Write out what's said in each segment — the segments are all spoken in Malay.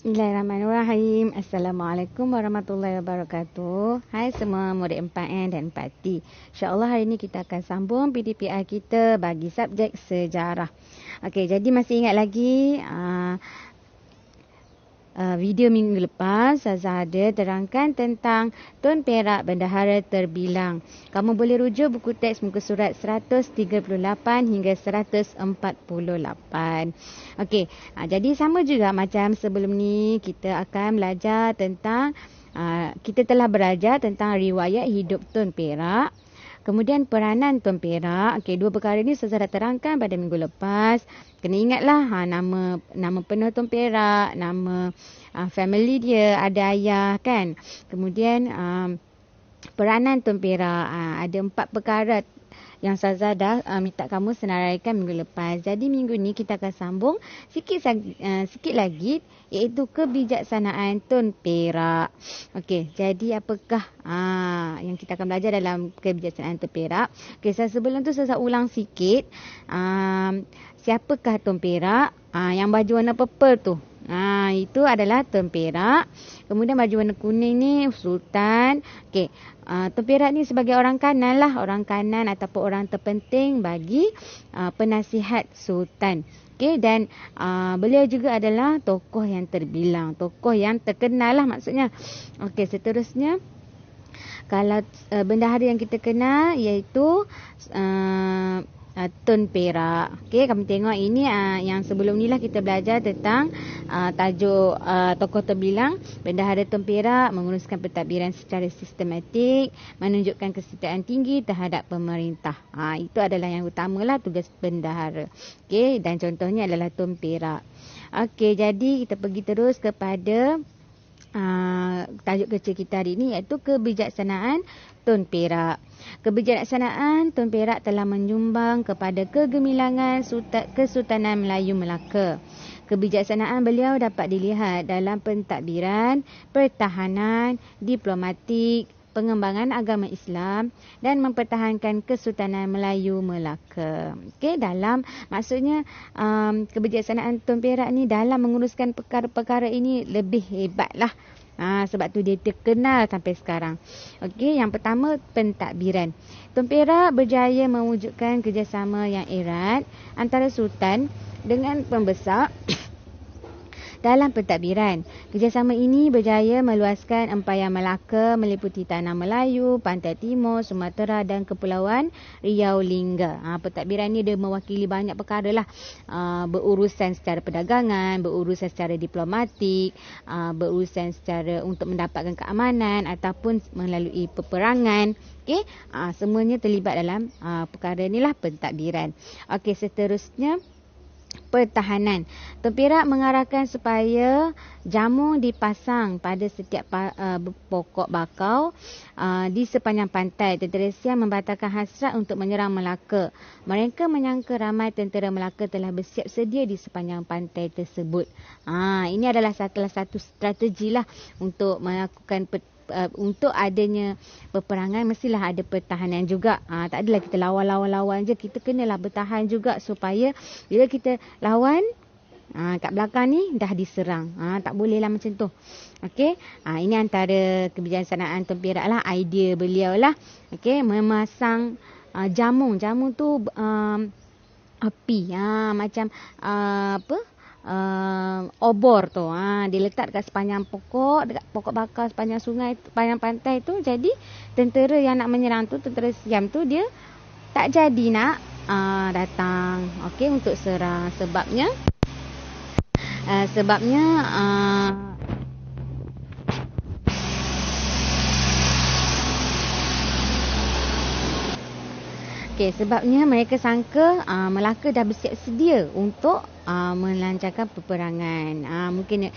Bismillahirrahmanirrahim. Assalamualaikum warahmatullahi wabarakatuh. Hai semua murid 4N dan 4T. InsyaAllah hari ini kita akan sambung PDPI kita bagi subjek sejarah. Okey, jadi masih ingat lagi video minggu lepas Ustazah ada terangkan tentang Tun Perak Bendahara Terbilang. Kamu boleh rujuk buku teks muka surat 138 hingga 148. Okey, jadi sama juga macam sebelum ni kita akan belajar tentang kita telah belajar tentang riwayat hidup Tun Perak. Kemudian peranan Tun Perak. Okey, dua perkara ni Ustazah dah terangkan pada minggu lepas. Kena ingatlah nama penuh Tun Perak, nama family dia, ada ayah kan. Kemudian peranan Tun Perak. Ada 4 perkara yang Ustazah dah minta kamu senaraikan minggu lepas. Jadi minggu ni kita akan sambung sikit lagi iaitu kebijaksanaan Tun Perak. Okey, jadi apakah yang kita akan belajar dalam kebijaksanaan Tun Perak? Okey, sebelum tu saya ulang sikit. Siapakah Tun Perak? Yang baju warna purple tu. Itu adalah Tun Perak. Kemudian baju warna kuning ni Sultan. Okey, Tun Perak ni sebagai orang kanan lah, orang kanan ataupun orang terpenting bagi penasihat Sultan. Okey, dan beliau juga adalah tokoh yang terbilang, tokoh yang terkenal lah maksudnya. Okey, seterusnya kalau bendahara yang kita kenal iaitu Tun Perak. Okey, kami tengok ini yang sebelum ni lah kita belajar tentang tajuk tokoh terbilang. Bendahara Tun Perak menguruskan pentadbiran secara sistematik, menunjukkan kesetiaan tinggi terhadap pemerintah. Itu adalah yang utamalah tugas bendahara. Okey, dan contohnya adalah Tun Perak. Okey, jadi kita pergi terus kepada tajuk kecil kita hari ini iaitu kebijaksanaan Tun Perak. Kebijaksanaan Tun Perak telah menyumbang kepada kegemilangan Kesultanan Melayu Melaka. Kebijaksanaan beliau dapat dilihat dalam pentadbiran, pertahanan, diplomatik, pengembangan agama Islam dan mempertahankan Kesultanan Melayu Melaka. Okey, maksudnya kebijaksanaan Tun Perak ni dalam menguruskan perkara-perkara ini lebih hebatlah. Sebab tu dia terkenal sampai sekarang. Okey, yang pertama pentadbiran. Tun Perak berjaya mewujudkan kerjasama yang erat antara Sultan dengan pembesar dalam pentadbiran. Kerjasama ini berjaya meluaskan empayan Melaka meliputi tanah Melayu, Pantai Timur, Sumatera dan Kepulauan Riau Lingga. Pentadbiran ni dia mewakili banyak perkara lah. Berurusan secara perdagangan, berurusan secara diplomatik, berurusan secara untuk mendapatkan keamanan ataupun melalui peperangan. Okey, semuanya terlibat dalam perkara ni lah pentadbiran. Okey, seterusnya pertahanan. Tun Perak mengarahkan supaya jamu dipasang pada setiap pokok bakau di sepanjang pantai. Tentera Siam membatalkan hasrat untuk menyerang Melaka. Mereka menyangka ramai tentera Melaka telah bersiap sedia di sepanjang pantai tersebut. Ini adalah salah satu strategi lah untuk melakukan untuk adanya peperangan mestilah ada pertahanan juga. Tak adalah kita lawan je, kita kenalah bertahan juga supaya bila kita lawan kat belakang ni dah diserang. Tak boleh lah macam tu. Okey, ini antara kebijaksanaan Tun Perak lah, idea beliau lah. Okey, memasang jamu tu api macam obor tu diletak dekat sepanjang dekat pokok bakau sepanjang sungai, sepanjang pantai tu. Jadi tentera yang nak menyerang tu, tentera Siam tu, dia tak jadi nak datang untuk serang. Sebabnya sebabnya mereka sangka Melaka dah bersiap sedia untuk melancarkan peperangan. Mungkin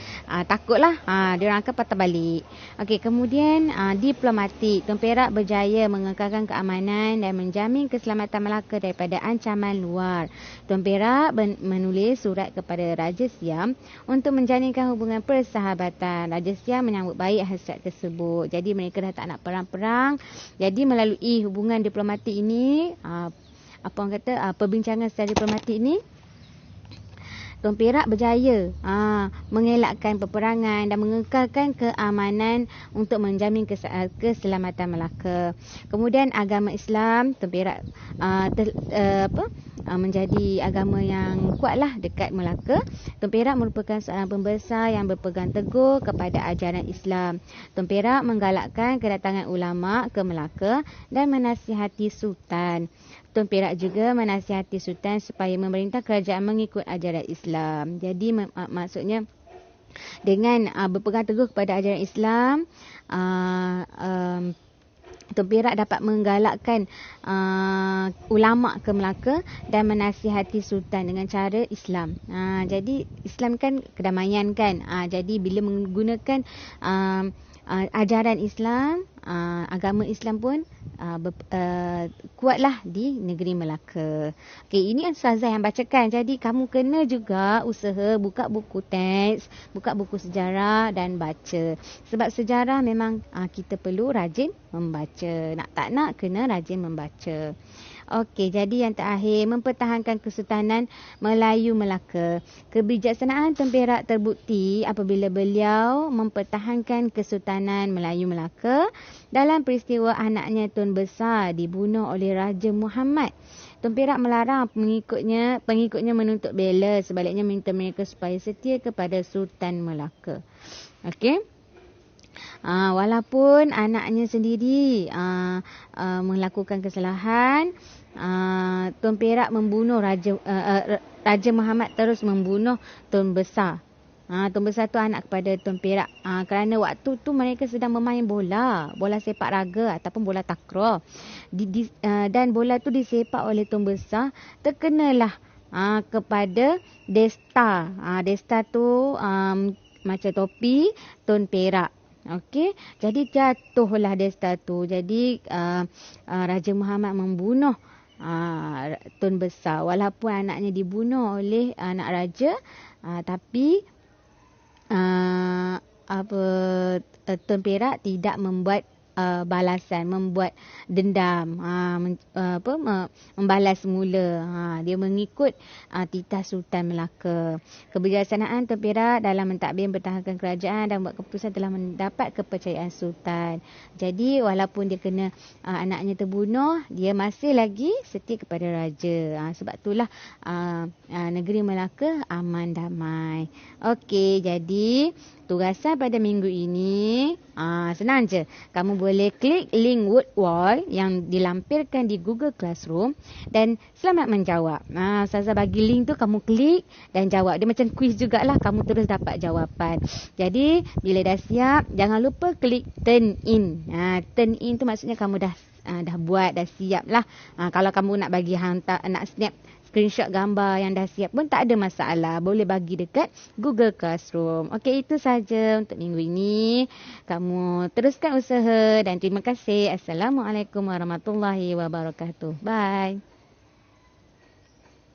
takutlah dia orang akan patah balik. Okey, kemudian diplomatik. Tun Perak berjaya mengekalkan keamanan dan menjamin keselamatan Melaka daripada ancaman luar. Tun Perak menulis surat kepada Raja Siam untuk menjalinkan hubungan persahabatan. Raja Siam menyambut baik hasrat tersebut. Jadi mereka dah tak nak perang-perang. Jadi melalui hubungan diplomatik ini, perbincangan secara diplomatik ini, Tuan Perak berjaya mengelakkan peperangan dan mengekalkan keamanan untuk menjamin keselamatan Melaka. Kemudian agama Islam, Tuan Perak menjadi agama yang kuatlah dekat Melaka. Tuan Perak merupakan seorang pembesar yang berpegang teguh kepada ajaran Islam. Tuan Perak menggalakkan kedatangan ulama ke Melaka dan menasihati Sultan. Tuan Perak juga menasihati Sultan supaya memerintah kerajaan mengikut ajaran Islam. Jadi maksudnya dengan berpegang teguh kepada ajaran Islam, Tuan Perak dapat menggalakkan ulama ke Melaka dan menasihati Sultan dengan cara Islam. Jadi Islam kan kedamaian kan. Jadi bila menggunakan ajaran Islam, agama Islam pun kuatlah di negeri Melaka. Okey, ini Ustazah yang bacakan. Jadi kamu kena juga usaha buka buku teks, buka buku sejarah dan baca. Sebab sejarah memang kita perlu rajin membaca. Nak tak nak kena rajin membaca. Okey, jadi yang terakhir, mempertahankan Kesultanan Melayu Melaka. Kebijaksanaan Tuan Perak terbukti apabila beliau mempertahankan Kesultanan Melayu Melaka dalam peristiwa anaknya Tun Besar dibunuh oleh Raja Muhammad. Tuan Perak melarang pengikutnya menuntut bela, sebaliknya minta mereka supaya setia kepada Sultan Melaka. Okey. Walaupun anaknya sendiri melakukan kesalahan, Tuan Perak membunuh Raja Muhammad terus membunuh Tun Besar. Tun Besar tu anak kepada Tuan Perak. Kerana waktu tu mereka sedang bermain bola sepak raga ataupun bola takraw. Dan bola tu disepak oleh Tun Besar, terkenalah kepada Desta. Desta tu macam topi Tun Perak. Okey, jadi jatuhlah Desta tu. Jadi Raja Muhammad membunuh Tun Besar. Walaupun anaknya dibunuh oleh anak raja, tapi Tun Perak tidak membuat balasan, membuat dendam, membalas semula. Dia mengikut titah Sultan Melaka. Kebijaksanaan Tuan Perak dalam mentadbir mempertahankan kerajaan dan buat keputusan telah mendapat kepercayaan Sultan. Jadi walaupun dia kena anaknya terbunuh, dia masih lagi setia kepada raja. Sebab itulah negeri Melaka aman damai. Okey, jadi tugasan pada minggu ini senang je. Kamu boleh klik link word wall yang dilampirkan di Google Classroom dan selamat menjawab. Ustazah bagi link tu, kamu klik dan jawab. Dia macam quiz jugalah, kamu terus dapat jawapan. Jadi bila dah siap, jangan lupa klik turn in. Turn in tu maksudnya kamu dah buat, dah siap lah. Kalau kamu nak bagi hantar, nak snap screenshot gambar yang dah siap pun tak ada masalah. Boleh bagi dekat Google Classroom. Okey, itu saja untuk minggu ini. Kamu teruskan usaha dan terima kasih. Assalamualaikum warahmatullahi wabarakatuh. Bye.